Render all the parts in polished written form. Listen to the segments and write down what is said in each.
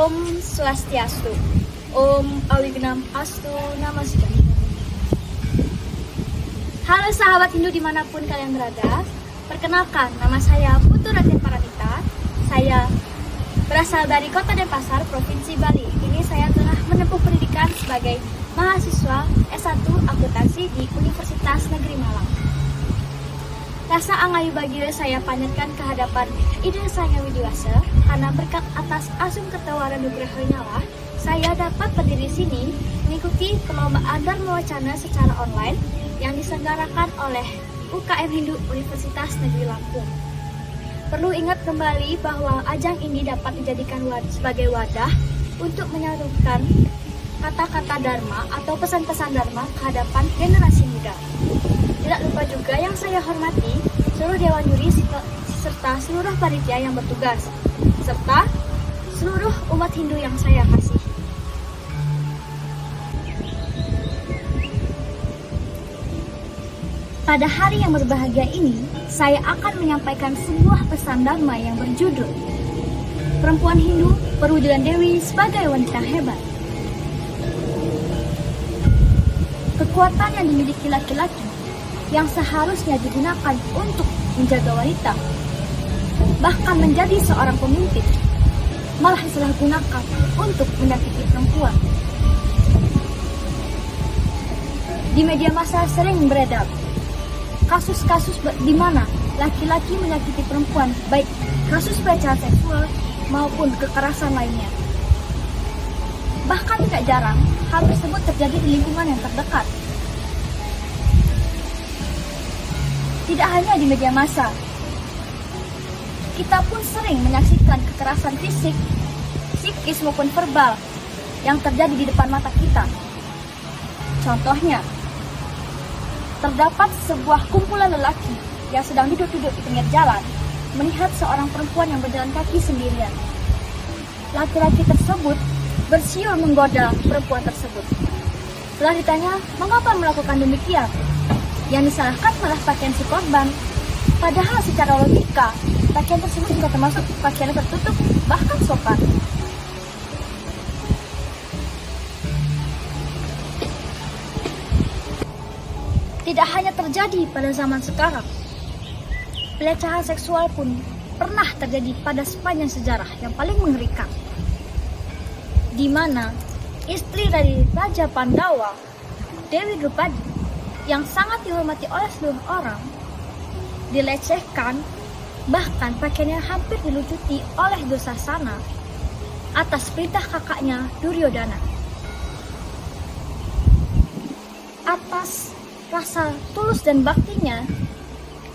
Om Swastiastu. Om Awignam Astu Namaste. Halo sahabat Hindu dimanapun kalian berada. Perkenalkan, nama saya Putu Ratin Paramita. Saya berasal dari Kota Denpasar, Provinsi Bali. Ini saya telah menempuh pendidikan sebagai mahasiswa S1 Akuntansi di Universitas Negeri Malang. Rasa angayu bagi saya panjatkan ke hadapan Ida Sang Widiwasa, karena berkat atas asum ketawaran nugrahnya lah, saya dapat berdiri sini mengikuti perlombaan Dharma Wacana secara online yang diselenggarakan oleh UKM Hindu Universitas Negeri Lampung. Perlu ingat kembali bahwa ajang ini dapat dijadikan sebagai wadah untuk menyalurkan kata-kata Dharma atau pesan-pesan Dharma ke hadapan generasi muda. Tidak lupa juga yang saya hormati seluruh Dewan Juri serta seluruh panitia yang bertugas, serta seluruh umat Hindu yang saya kasih. Pada hari yang berbahagia ini, saya akan menyampaikan sebuah pesan Dharma yang berjudul Perempuan Hindu Perwujudan Dewi sebagai Wanita Hebat. Kekuatan yang dimiliki laki-laki yang seharusnya digunakan untuk menjaga wanita, bahkan menjadi seorang pemimpin, malah disalahgunakan untuk menyakiti perempuan. Di media massa sering beredar kasus-kasus di mana laki-laki menyakiti perempuan, baik kasus pelecehan seksual maupun kekerasan lainnya. Bahkan tidak jarang hal tersebut terjadi di lingkungan yang terdekat. Tidak hanya di media massa, kita pun sering menyaksikan kekerasan fisik, psikis maupun verbal yang terjadi di depan mata kita. Contohnya, terdapat sebuah kumpulan lelaki yang sedang duduk-duduk di pinggir jalan melihat seorang perempuan yang berjalan kaki sendirian. Laki-laki tersebut bersiul menggoda perempuan tersebut. Setelah ditanya, mengapa melakukan demikian? Yang disalahkan malah pakaian si korban. Padahal secara logika, pakaian tersebut juga termasuk pakaian tertutup, bahkan sopan. Tidak hanya terjadi pada zaman sekarang, pelecehan seksual pun pernah terjadi pada sepanjang sejarah yang paling mengerikan, di mana istri dari Raja Pandawa, Dewi Drupadi, yang sangat dihormati oleh seluruh orang, dilecehkan, bahkan pakaiannya hampir dilucuti oleh Dursasana atas perintah kakaknya Duryodhana. Atas rasa tulus dan baktinya,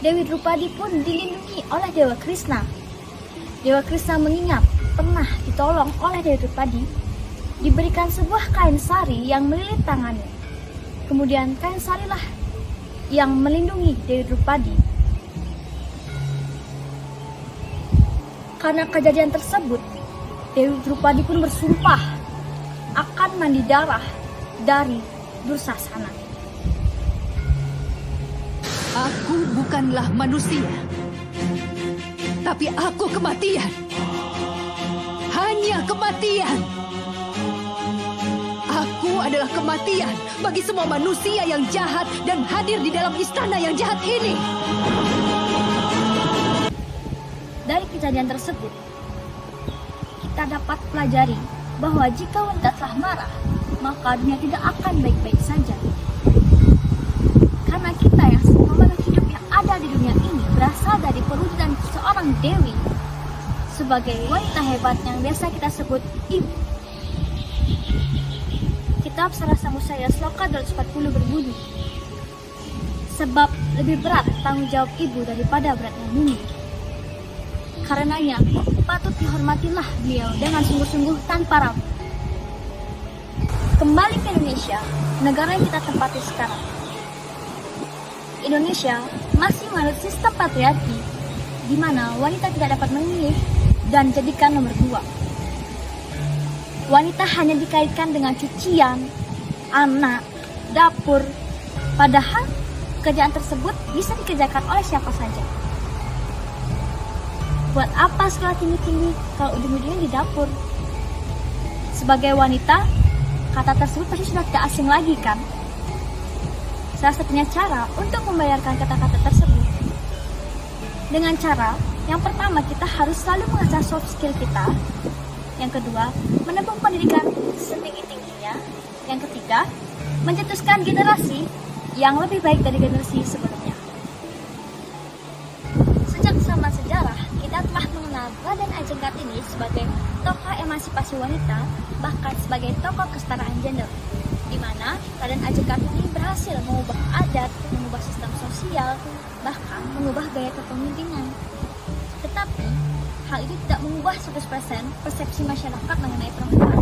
Dewi Drupadi pun dilindungi oleh Dewa Krishna. Dewa Krishna mengingat pernah ditolong oleh Dewi Drupadi, diberikan sebuah kain sari yang melilit tangannya. Kemudian kain sarilah yang melindungi Dewi Drupadi. Karena kejadian tersebut, Dewi Drupadi pun bersumpah akan mandi darah dari Dursasana. Aku bukanlah manusia, tapi aku kematian. Hanya kematian. Aku adalah kematian bagi semua manusia yang jahat dan hadir di dalam istana yang jahat ini. Dari kejadian tersebut, kita dapat pelajari bahwa jika wanita telah marah, maka dunia tidak akan baik-baik saja. Karena kita yang semua makhluk hidup yang ada di dunia ini berasal dari perwujudan seorang dewi sebagai wanita hebat yang biasa kita sebut ibu. Kitab Sarasa Musaya Sloka 240 berbunyi, sebab lebih berat tanggung jawab ibu daripada beratnya bumi. Karenanya patut dihormatilah beliau dengan sungguh-sungguh tanpa ragu. Kembali ke Indonesia, negara yang kita tempati sekarang. Indonesia masih menganut sistem patriarki, di mana wanita tidak dapat memilih dan jadikan nomor 2. Wanita hanya dikaitkan dengan cucian, anak, dapur, padahal pekerjaan tersebut bisa dikerjakan oleh siapa saja. Buat apa sekolah tinggi-tinggi kalau ujung-ujungnya di dapur? Sebagai wanita, kata tersebut pasti sudah tidak asing lagi kan? Salah satunya cara untuk membayarkan kata-kata tersebut dengan cara yang pertama kita harus selalu mengasah soft skill kita. Yang kedua, menempuh pendidikan setinggi-tingginya. Yang ketiga, mencetuskan generasi yang lebih baik dari generasi sebelumnya. Sejak zaman sejarah, kita telah mengenal Raden Ajeng Kartini sebagai tokoh emansipasi wanita, bahkan sebagai tokoh kesetaraan gender, di mana Raden Ajeng Kartini berhasil mengubah adat, mengubah sistem sosial, bahkan mengubah gaya kepemimpinan. Tetapi, hal itu tidak mengubah 100% persepsi masyarakat mengenai perempuan.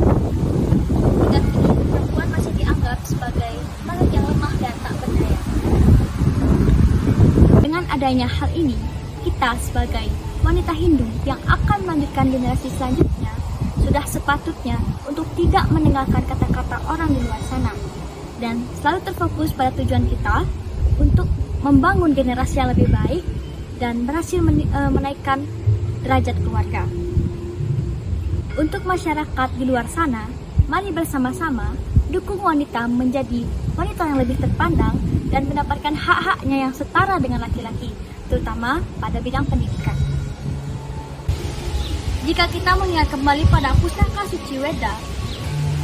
Hingga kini, perempuan masih dianggap sebagai makhluk yang lemah dan tak berdaya. Dengan adanya hal ini, kita sebagai wanita Hindu yang akan melanjutkan generasi selanjutnya sudah sepatutnya untuk tidak mendengarkan kata-kata orang di luar sana dan selalu terfokus pada tujuan kita untuk membangun generasi yang lebih baik dan berhasil menaikkan derajat keluarga. Untuk masyarakat di luar sana, mari bersama-sama dukung wanita menjadi wanita yang lebih terpandang dan mendapatkan hak-haknya yang setara dengan laki-laki, terutama pada bidang pendidikan. Jika kita mengingat kembali pada Pustaka Suci Weda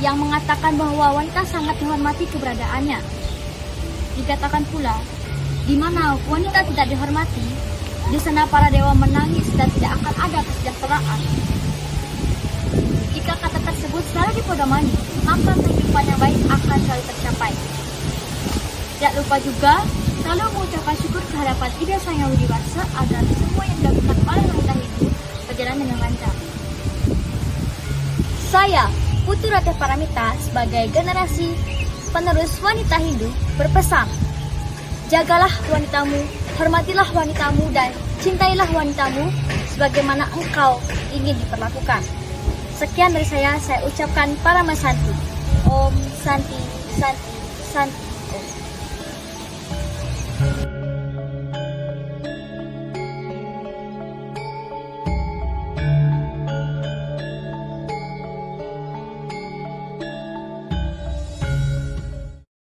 yang mengatakan bahwa wanita sangat dihormati keberadaannya, dikatakan pula, di mana wanita tidak dihormati, di sana para dewa menangis dan tidak akan ada kesejahteraan. Jika kata tersebut selalu dipedomani, maka kehidupan yang baik akan selalu tercapai. Tidak lupa juga selalu mengucapkan syukur kehadapan Ida Sang Yang Widi Wasa agar semua yang dilakukan oleh wanita Hindu berjalan dengan lancar. Saya, Putu Ratih Paramita, sebagai generasi penerus wanita Hindu berpesan, jagalah wanitamu, hormatilah wanitamu, dan cintailah wanitamu sebagaimana engkau ingin diperlakukan. Sekian dari saya ucapkan Paramasanti. Om Santi, Santi, Santi.